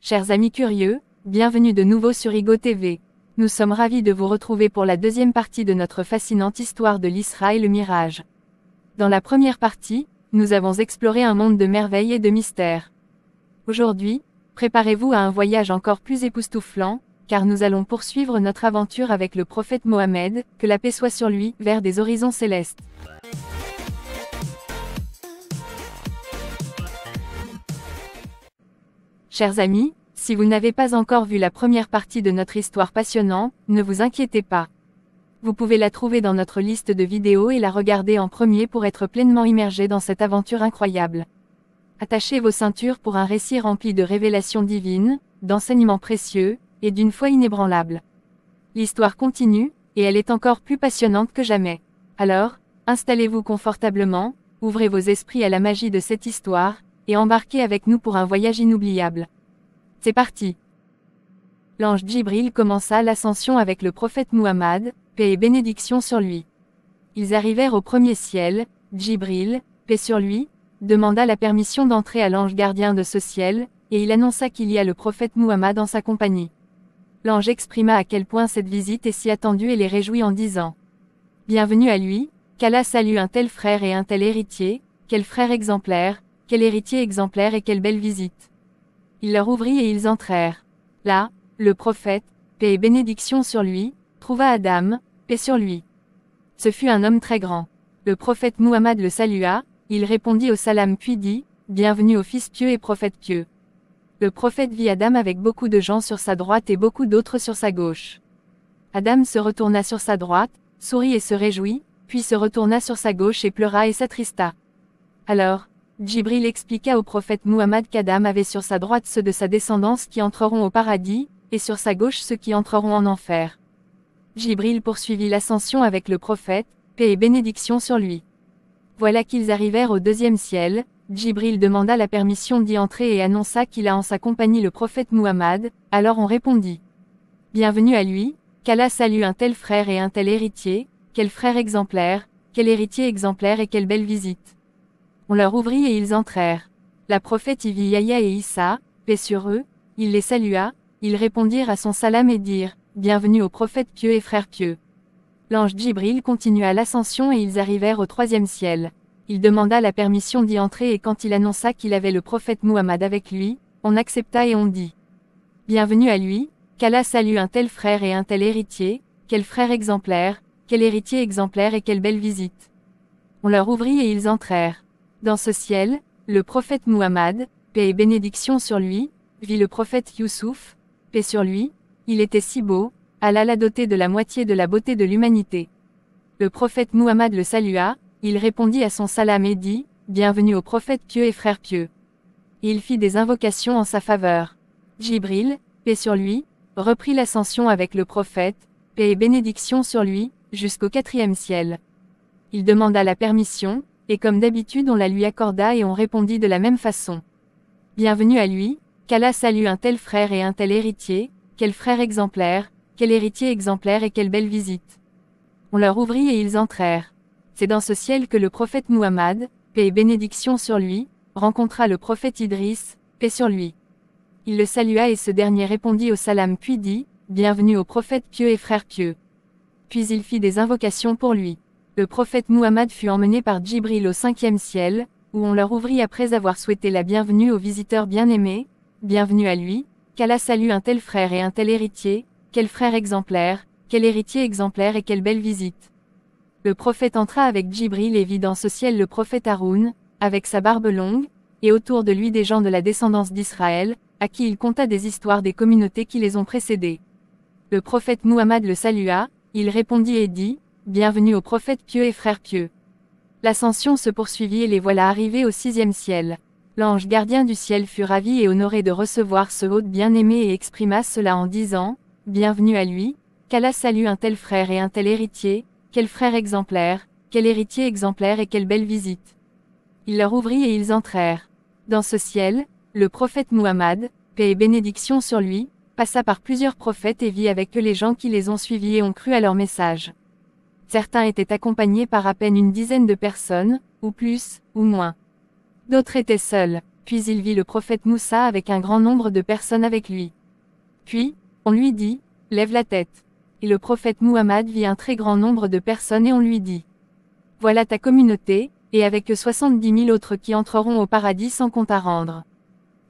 Chers amis curieux, bienvenue de nouveau sur Igo TV. Nous sommes ravis de vous retrouver pour la deuxième partie de notre fascinante histoire de l'Isra et le Mirage. Dans la première partie, nous avons exploré un monde de merveilles et de mystères. Aujourd'hui, préparez-vous à un voyage encore plus époustouflant, car nous allons poursuivre notre aventure avec le prophète Mohammed, que la paix soit sur lui, vers des horizons célestes. Chers amis, si vous n'avez pas encore vu la première partie de notre histoire passionnante, ne vous inquiétez pas. Vous pouvez la trouver dans notre liste de vidéos et la regarder en premier pour être pleinement immergé dans cette aventure incroyable. Attachez vos ceintures pour un récit rempli de révélations divines, d'enseignements précieux, et d'une foi inébranlable. L'histoire continue, et elle est encore plus passionnante que jamais. Alors, installez-vous confortablement, ouvrez vos esprits à la magie de cette histoire, et embarquez avec nous pour un voyage inoubliable. C'est parti! L'ange Djibril commença l'ascension avec le prophète Muhammad, paix et bénédiction sur lui. Ils arrivèrent au premier ciel. Djibril, paix sur lui, demanda la permission d'entrer à l'ange gardien de ce ciel, et il annonça qu'il y a le prophète Muhammad en sa compagnie. L'ange exprima à quel point cette visite est si attendue et les réjouit en disant: Bienvenue à lui, qu'Allah salue un tel frère et un tel héritier, quel frère exemplaire, quel héritier exemplaire et quelle belle visite. Il leur ouvrit et ils entrèrent. Là, le prophète, paix et bénédiction sur lui, trouva Adam, paix sur lui. Ce fut un homme très grand. Le prophète Muhammad le salua, il répondit au salam puis dit: Bienvenue au fils pieux et prophète pieux. Le prophète vit Adam avec beaucoup de gens sur sa droite et beaucoup d'autres sur sa gauche. Adam se retourna sur sa droite, sourit et se réjouit, puis se retourna sur sa gauche et pleura et s'attrista. Alors, Djibril expliqua au prophète Muhammad qu'Adam avait sur sa droite ceux de sa descendance qui entreront au paradis, et sur sa gauche ceux qui entreront en enfer. Djibril poursuivit l'ascension avec le prophète, paix et bénédiction sur lui. Voilà qu'ils arrivèrent au deuxième ciel. Djibril demanda la permission d'y entrer et annonça qu'il a en sa compagnie le prophète Muhammad, alors on répondit: Bienvenue à lui, qu'Allah salue un tel frère et un tel héritier, quel frère exemplaire, quel héritier exemplaire et quelle belle visite. On leur ouvrit et ils entrèrent. La prophète y vit Yahya et Issa, paix sur eux, il les salua, ils répondirent à son salam et dirent: Bienvenue au prophète pieux et frère pieux. L'ange Djibril continua l'ascension et ils arrivèrent au troisième ciel. Il demanda la permission d'y entrer et quand il annonça qu'il avait le prophète Muhammad avec lui, on accepta et on dit: Bienvenue à lui, qu'Allah salue un tel frère et un tel héritier, quel frère exemplaire, quel héritier exemplaire et quelle belle visite. On leur ouvrit et ils entrèrent. Dans ce ciel, le prophète Muhammad, paix et bénédiction sur lui, vit le prophète Youssouf, paix sur lui, il était si beau, Allah l'a doté de la moitié de la beauté de l'humanité. Le prophète Muhammad le salua, il répondit à son salam et dit: Bienvenue au prophète pieux et frère pieux. Et il fit des invocations en sa faveur. Djibril, paix sur lui, reprit l'ascension avec le prophète, paix et bénédiction sur lui, jusqu'au quatrième ciel. Il demanda la permission, et comme d'habitude on la lui accorda et on répondit de la même façon. Bienvenue à lui, qu'Allah salue un tel frère et un tel héritier, quel frère exemplaire, quel héritier exemplaire et quelle belle visite. On leur ouvrit et ils entrèrent. C'est dans ce ciel que le prophète Muhammad, paix et bénédiction sur lui, rencontra le prophète Idriss, paix sur lui. Il le salua et ce dernier répondit au salam puis dit: Bienvenue au prophète pieux et frère pieux. Puis il fit des invocations pour lui. Le prophète Muhammad fut emmené par Djibril au cinquième ciel, où on leur ouvrit après avoir souhaité la bienvenue aux visiteurs bien-aimés. Bienvenue à lui, qu'Allah salue un tel frère et un tel héritier, quel frère exemplaire, quel héritier exemplaire et quelle belle visite. Le prophète entra avec Djibril et vit dans ce ciel le prophète Haroun, avec sa barbe longue, et autour de lui des gens de la descendance d'Israël, à qui il conta des histoires des communautés qui les ont précédés. Le prophète Muhammad le salua, il répondit et dit: Bienvenue au prophète pieux et frère pieux. L'ascension se poursuivit et les voilà arrivés au sixième ciel. L'ange gardien du ciel fut ravi et honoré de recevoir ce hôte bien-aimé et exprima cela en disant: Bienvenue à lui, qu'Allah salue un tel frère et un tel héritier, quel frère exemplaire, quel héritier exemplaire et quelle belle visite. Il leur ouvrit et ils entrèrent. Dans ce ciel, le prophète Muhammad, paix et bénédiction sur lui, passa par plusieurs prophètes et vit avec eux les gens qui les ont suivis et ont cru à leur message. Certains étaient accompagnés par à peine une dizaine de personnes, ou plus, ou moins. D'autres étaient seuls. Puis il vit le prophète Moussa avec un grand nombre de personnes avec lui. Puis, on lui dit, lève la tête. Et le prophète Muhammad vit un très grand nombre de personnes et on lui dit, voilà ta communauté, et avec eux 70 000 autres qui entreront au paradis sans compte à rendre.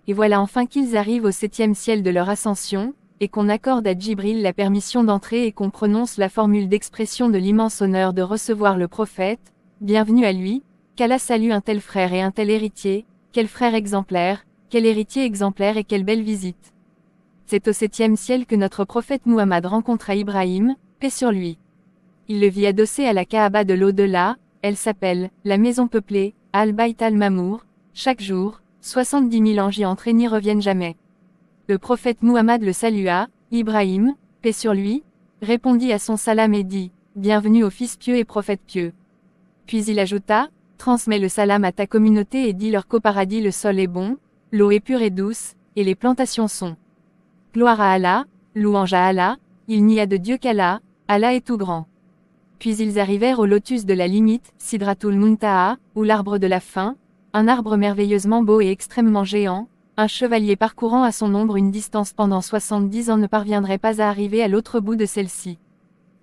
Et voilà enfin qu'ils arrivent au 7e ciel de leur ascension, et qu'on accorde à Djibril la permission d'entrer et qu'on prononce la formule d'expression de l'immense honneur de recevoir le prophète, bienvenue à lui, qu'Allah salue un tel frère et un tel héritier, quel frère exemplaire, quel héritier exemplaire et quelle belle visite. C'est au 7e ciel que notre prophète Muhammad rencontra Ibrahim, paix sur lui. Il le vit adossé à la Kaaba de l'au-delà, elle s'appelle la maison peuplée, Al-Bayt al-Mamour. Chaque jour, 70 000 anges y entrent et n'y reviennent jamais. Le prophète Muhammad le salua, Ibrahim, paix sur lui, répondit à son salam et dit, bienvenue au fils pieux et prophète pieux. Puis il ajouta, transmets le salam à ta communauté et dis-leur qu'au paradis le sol est bon, l'eau est pure et douce, et les plantations sont. Gloire à Allah, louange à Allah, il n'y a de Dieu qu'Allah, Allah est tout grand. Puis ils arrivèrent au lotus de la limite, Sidratul Muntaha, ou l'arbre de la fin, un arbre merveilleusement beau et extrêmement géant, un chevalier parcourant à son ombre une distance pendant 70 ans ne parviendrait pas à arriver à l'autre bout de celle-ci.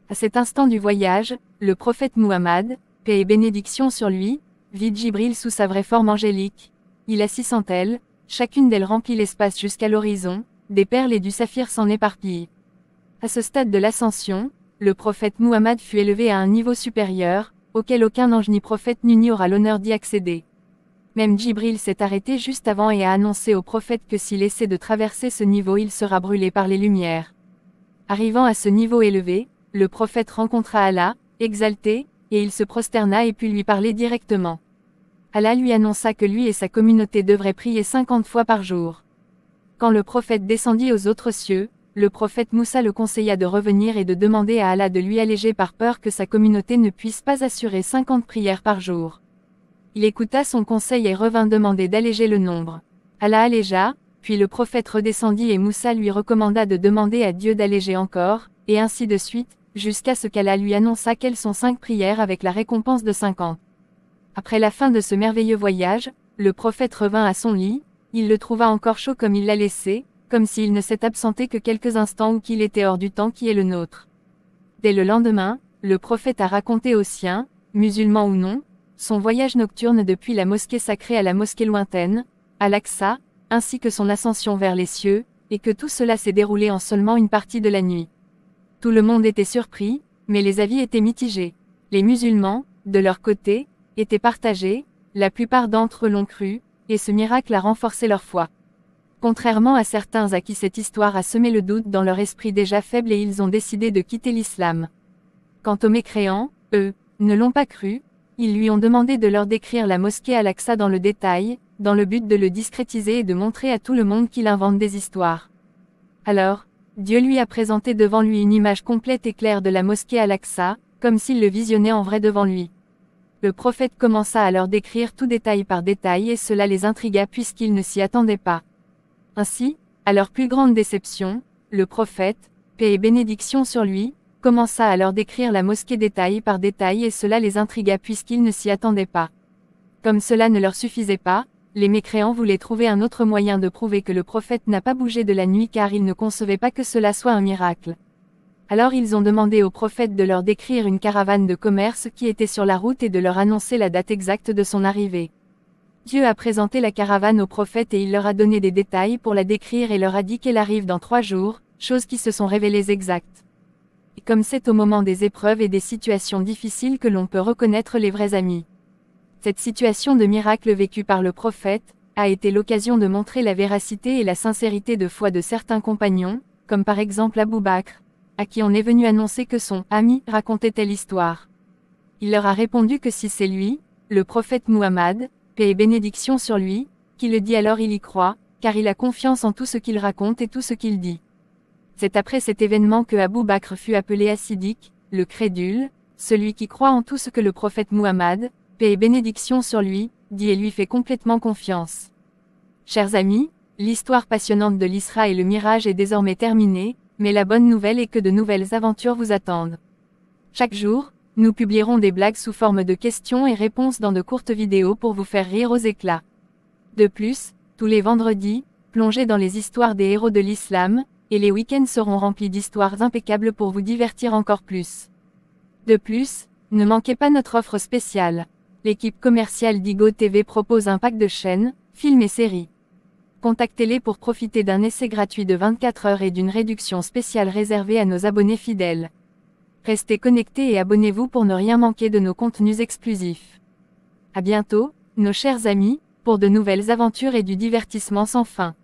À cet instant du voyage, le prophète Muhammad, paix et bénédiction sur lui, vit Djibril sous sa vraie forme angélique. Il a 600 ailes, chacune d'elles remplit l'espace jusqu'à l'horizon, des perles et du saphir s'en éparpillent. À ce stade de l'ascension, le prophète Muhammad fut élevé à un niveau supérieur, auquel aucun ange ni prophète n'y aura l'honneur d'y accéder. Même Djibril s'est arrêté juste avant et a annoncé au prophète que s'il essaie de traverser ce niveau il sera brûlé par les lumières. Arrivant à ce niveau élevé, le prophète rencontra Allah, exalté, et il se prosterna et put lui parler directement. Allah lui annonça que lui et sa communauté devraient prier 50 fois par jour. Quand le prophète descendit aux autres cieux, le prophète Moussa le conseilla de revenir et de demander à Allah de lui alléger par peur que sa communauté ne puisse pas assurer 50 prières par jour. Il écouta son conseil et revint demander d'alléger le nombre. Allah allégea, puis le prophète redescendit et Moussa lui recommanda de demander à Dieu d'alléger encore, et ainsi de suite, jusqu'à ce qu'Allah lui annonça quelles sont 5 prières avec la récompense de 50. Après la fin de ce merveilleux voyage, le prophète revint à son lit, il le trouva encore chaud comme il l'a laissé, comme s'il ne s'est absenté que quelques instants ou qu'il était hors du temps qui est le nôtre. Dès le lendemain, le prophète a raconté aux siens, musulmans ou non, son voyage nocturne depuis la mosquée sacrée à la mosquée lointaine, à l'Aqsa, ainsi que son ascension vers les cieux, et que tout cela s'est déroulé en seulement une partie de la nuit. Tout le monde était surpris, mais les avis étaient mitigés. Les musulmans, de leur côté, étaient partagés, la plupart d'entre eux l'ont cru, et ce miracle a renforcé leur foi. Contrairement à certains à qui cette histoire a semé le doute dans leur esprit déjà faible et ils ont décidé de quitter l'islam. Quant aux mécréants, eux, ne l'ont pas cru, ils lui ont demandé de leur décrire la mosquée Al-Aqsa dans le détail, dans le but de le discrétiser et de montrer à tout le monde qu'il invente des histoires. Alors, Dieu lui a présenté devant lui une image complète et claire de la mosquée Al-Aqsa, comme s'il le visionnait en vrai devant lui. Le prophète commença à leur décrire tout détail par détail et cela les intrigua puisqu'ils ne s'y attendaient pas. Ainsi, à leur plus grande déception, le prophète, paix et bénédiction sur lui, commença à leur décrire la mosquée détail par détail et cela les intrigua puisqu'ils ne s'y attendaient pas. Comme cela ne leur suffisait pas, les mécréants voulaient trouver un autre moyen de prouver que le prophète n'a pas bougé de la nuit car ils ne concevaient pas que cela soit un miracle. Alors ils ont demandé au prophète de leur décrire une caravane de commerce qui était sur la route et de leur annoncer la date exacte de son arrivée. Dieu a présenté la caravane au prophète et il leur a donné des détails pour la décrire et leur a dit qu'elle arrive dans 3 jours, choses qui se sont révélées exactes. Et comme c'est au moment des épreuves et des situations difficiles que l'on peut reconnaître les vrais amis. Cette situation de miracle vécue par le prophète, a été l'occasion de montrer la véracité et la sincérité de foi de certains compagnons, comme par exemple Abou Bakr, à qui on est venu annoncer que son ami racontait telle histoire. Il leur a répondu que si c'est lui, le prophète Muhammad, paix et bénédiction sur lui, qui le dit alors il y croit, car il a confiance en tout ce qu'il raconte et tout ce qu'il dit. C'est après cet événement que Abou Bakr fut appelé As-Siddiq, le crédule, celui qui croit en tout ce que le prophète Muhammad, paix et bénédiction sur lui, dit et lui fait complètement confiance. Chers amis, l'histoire passionnante de l'Isra et le Mirage est désormais terminée, mais la bonne nouvelle est que de nouvelles aventures vous attendent. Chaque jour, nous publierons des blagues sous forme de questions et réponses dans de courtes vidéos pour vous faire rire aux éclats. De plus, Tous les vendredis, plongez dans les histoires des héros de l'islam, et les week-ends seront remplis d'histoires impeccables pour vous divertir encore plus. De plus, ne manquez pas notre offre spéciale. L'équipe commerciale d'Igo TV propose un pack de chaînes, films et séries. Contactez-les pour profiter d'un essai gratuit de 24 heures et d'une réduction spéciale réservée à nos abonnés fidèles. Restez connectés et abonnez-vous pour ne rien manquer de nos contenus exclusifs. À bientôt, nos chers amis, pour de nouvelles aventures et du divertissement sans fin.